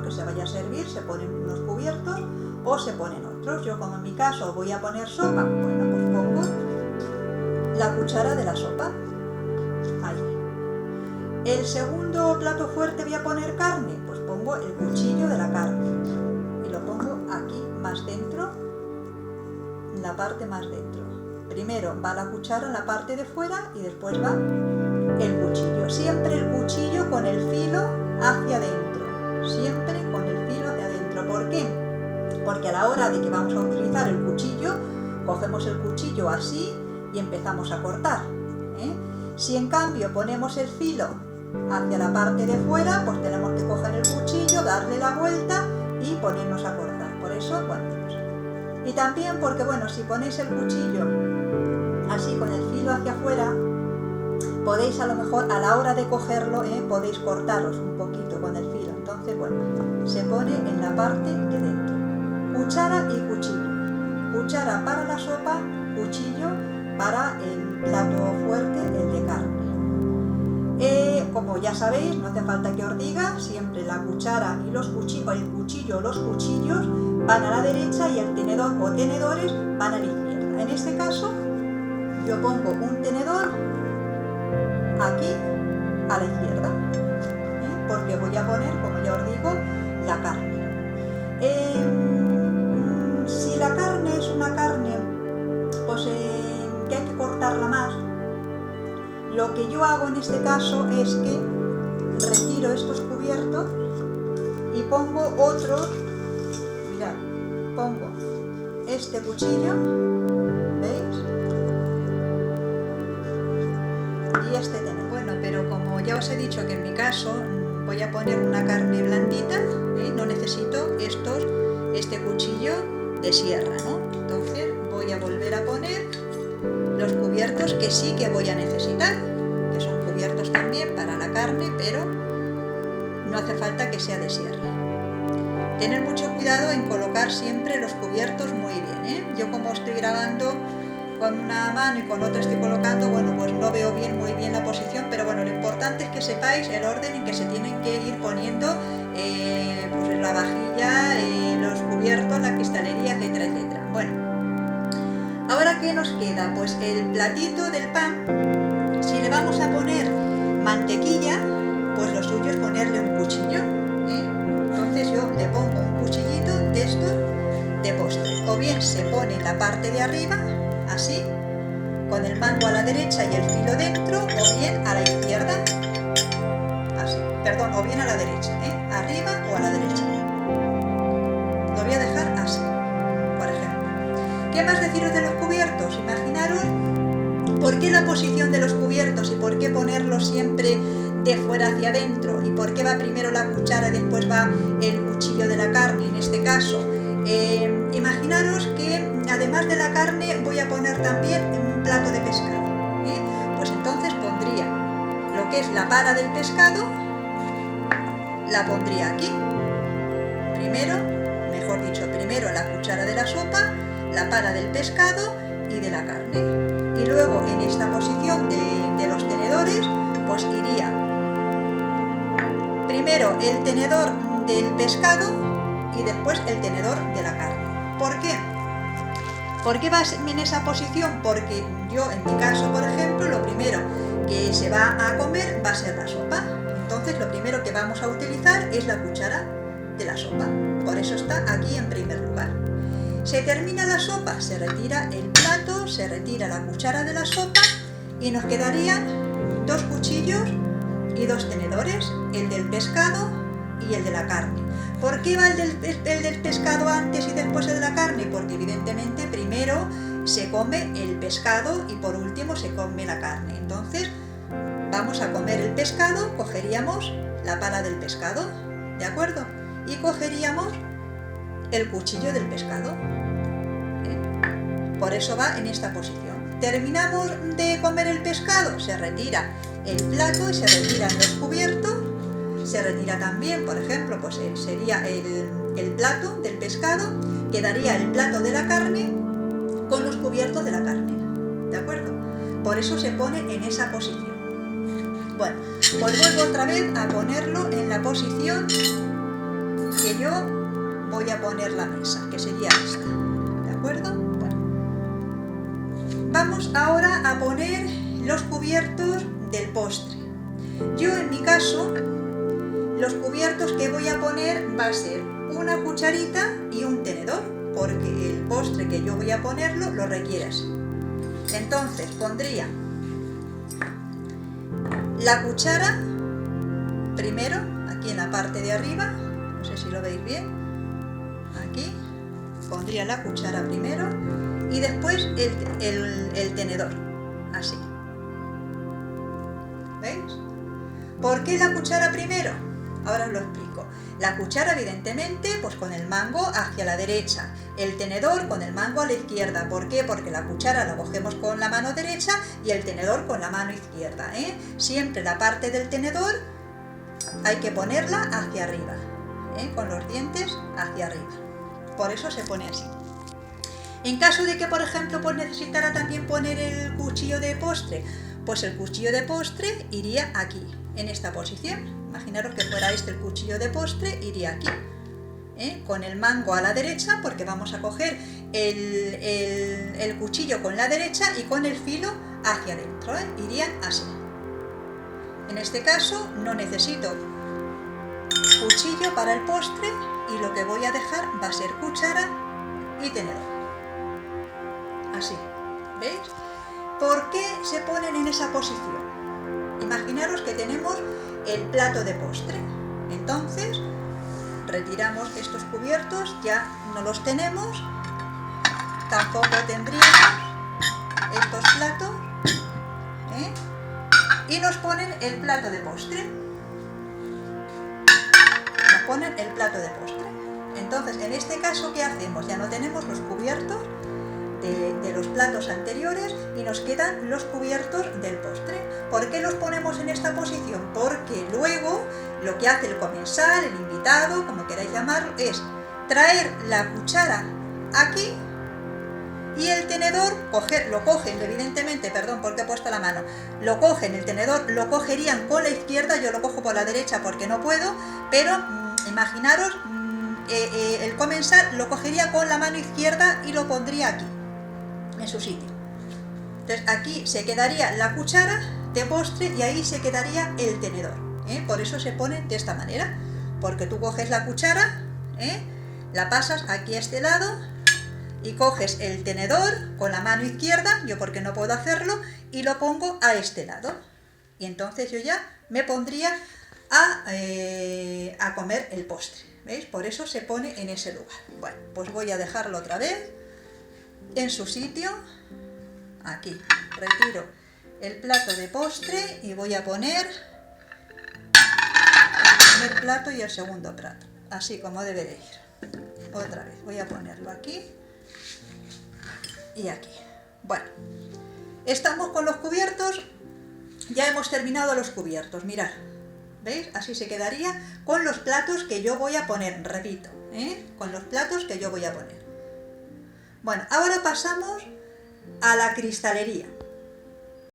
que se vaya a servir, se ponen unos cubiertos o se ponen otros. Yo, como en mi caso voy a poner sopa, bueno, pues pongo la cuchara de la sopa. Ahí. El segundo plato fuerte voy a poner carne, pues pongo el cuchillo de la carne y lo pongo aquí más dentro, en la parte más dentro. Primero va la cuchara en la parte de fuera y después va el cuchillo. Siempre el cuchillo con el filo hacia adentro. Siempre con el filo hacia adentro. ¿Por qué? Porque a la hora de que vamos a utilizar el cuchillo, cogemos el cuchillo así y empezamos a cortar. Si en cambio ponemos el filo hacia la parte de fuera, pues tenemos que coger el cuchillo, darle la vuelta y ponernos a cortar. Por eso, bueno, pues. Y también porque, bueno, si ponéis el cuchillo así con el filo hacia afuera, podéis a lo mejor a la hora de cogerlo, podéis cortaros un poquito con el filo. Entonces, bueno, se pone en la parte de dentro. Cuchara y cuchillo. Cuchara para la sopa, cuchillo para el plato fuerte, el de carne. Como ya sabéis, no hace falta que os diga, siempre la cuchara y los cuchillos, el cuchillo o los cuchillos van a la derecha y el tenedor o tenedores van a la izquierda. En este caso, yo pongo un tenedor aquí a la izquierda, porque voy a poner, como ya os digo, la carne. Si la carne es una carne pues, que hay que cortarla más, lo que yo hago en este caso es que retiro estos cubiertos y pongo otros. Mirad, pongo este cuchillo, ¿veis? Y este tenedor. Bueno, pero como ya os he dicho que en mi caso voy a poner una carne blandita, no necesito este cuchillo de sierra, ¿no? Entonces voy a volver a poner los cubiertos que sí que voy a necesitar, que son cubiertos también para la carne, pero no hace falta que sea de sierra. Tener mucho cuidado en colocar siempre los cubiertos muy bien, Yo, como estoy grabando con una mano y con otra estoy colocando, bueno, pues no veo muy bien la posición, pero bueno, lo importante es que sepáis el orden en que se tienen que ir poniendo pues la vajilla, los cubiertos, la cristalería, etcétera, etcétera. Bueno, ahora, ¿qué nos queda? Pues el platito del pan. Si le vamos a poner mantequilla, pues lo suyo es ponerle un cuchillo, Entonces yo le pongo un cuchillito de estos de postre. O bien se pone en la parte de arriba, así, con el mango a la derecha y el filo dentro, o bien a la izquierda, así, perdón, o bien a la derecha, arriba o a la derecha. Lo voy a dejar así, por ejemplo. ¿Qué más deciros de los cubiertos? Imaginaros por qué la posición de los cubiertos y por qué ponerlos siempre de fuera hacia adentro y por qué va primero la cuchara y después va el cuchillo de la carne, en este caso. Imaginaros que además de la carne voy a poner también un plato de pescado, pues entonces pondría lo que es la pala del pescado, la pondría aquí, primero la cuchara de la sopa, la pala del pescado y de la carne, y luego en esta posición de los tenedores pues iría primero el tenedor del pescado y después el tenedor de la carne. ¿Por qué? ¿Por qué va en esa posición? Porque yo, en mi caso, por ejemplo, lo primero que se va a comer va a ser la sopa. Entonces, lo primero que vamos a utilizar es la cuchara de la sopa. Por eso está aquí en primer lugar. Se termina la sopa, se retira el plato, se retira la cuchara de la sopa y nos quedarían dos cuchillos y dos tenedores, el del pescado y el de la carne. ¿Por qué va el del pescado antes y después el de la carne? Porque evidentemente primero se come el pescado y por último se come la carne. Entonces vamos a comer el pescado, cogeríamos la pala del pescado, ¿de acuerdo? Y cogeríamos el cuchillo del pescado. Por eso va en esta posición. Terminamos de comer el pescado, se retira el plato y se retiran los cubiertos. Se retira también, por ejemplo, pues sería el plato del pescado, quedaría el plato de la carne con los cubiertos de la carne, ¿de acuerdo? Por eso se pone en esa posición. Bueno, pues vuelvo otra vez a ponerlo en la posición que yo voy a poner la mesa, que sería esta, ¿de acuerdo? Bueno, vamos ahora a poner los cubiertos del postre. Yo en mi caso, los cubiertos que voy a poner va a ser una cucharita y un tenedor, porque el postre que yo voy a ponerlo lo requiere así. Entonces pondría la cuchara primero, aquí en la parte de arriba, no sé si lo veis bien, aquí, pondría la cuchara primero y después el tenedor, así. ¿Veis? ¿Por qué la cuchara primero? Ahora os lo explico. La cuchara, evidentemente, pues con el mango hacia la derecha, el tenedor con el mango a la izquierda. ¿Por qué? Porque la cuchara la cogemos con la mano derecha y el tenedor con la mano izquierda, ¿eh? Siempre la parte del tenedor hay que ponerla hacia arriba, ¿eh? Con los dientes hacia arriba. Por eso se pone así. En caso de que, por ejemplo, pues necesitara también poner el cuchillo de postre, pues el cuchillo de postre iría aquí, en esta posición. Imaginaros que fuera este el cuchillo de postre, iría aquí, ¿eh? Con el mango a la derecha, porque vamos a coger el cuchillo con la derecha y con el filo hacia adentro, ¿eh? Irían así. En este caso no necesito cuchillo para el postre y lo que voy a dejar va a ser cuchara y tenedor. Así, ¿veis? ¿Por qué se ponen en esa posición? Imaginaros que tenemos el plato de postre. Entonces, retiramos estos cubiertos, ya no los tenemos, tampoco tendríamos estos platos, ¿eh? Y nos ponen el plato de postre. Nos ponen el plato de postre. Entonces, en este caso, ¿qué hacemos? Ya no tenemos los cubiertos de los platos anteriores y nos quedan los cubiertos del postre. ¿Por qué los ponemos en esta posición? Porque luego lo que hace el comensal, el invitado, como queráis llamarlo, es traer la cuchara aquí y el tenedor, lo cogen, evidentemente, perdón porque he puesto la mano, lo cogen, el tenedor lo cogerían con la izquierda, yo lo cojo por la derecha porque no puedo, pero imaginaros, el comensal lo cogería con la mano izquierda y lo pondría aquí, en su sitio. Entonces aquí se quedaría la cuchara de postre y ahí se quedaría el tenedor, ¿eh? Por eso se pone de esta manera, porque tú coges la cuchara, ¿eh? La pasas aquí a este lado y coges el tenedor con la mano izquierda, yo porque no puedo hacerlo, y lo pongo a este lado. Y entonces yo ya me pondría a comer el postre, ¿veis? Por eso se pone en ese lugar. Bueno, pues voy a dejarlo otra vez en su sitio. Aquí retiro el plato de postre y voy a poner el primer plato y el segundo plato, así como debe de ir. Otra vez voy a ponerlo aquí y aquí. Bueno, estamos con los cubiertos, ya hemos terminado los cubiertos, mirad, ¿veis? Así se quedaría con los platos que yo voy a poner, repito, con los platos que yo voy a poner. Bueno, ahora pasamos a la cristalería.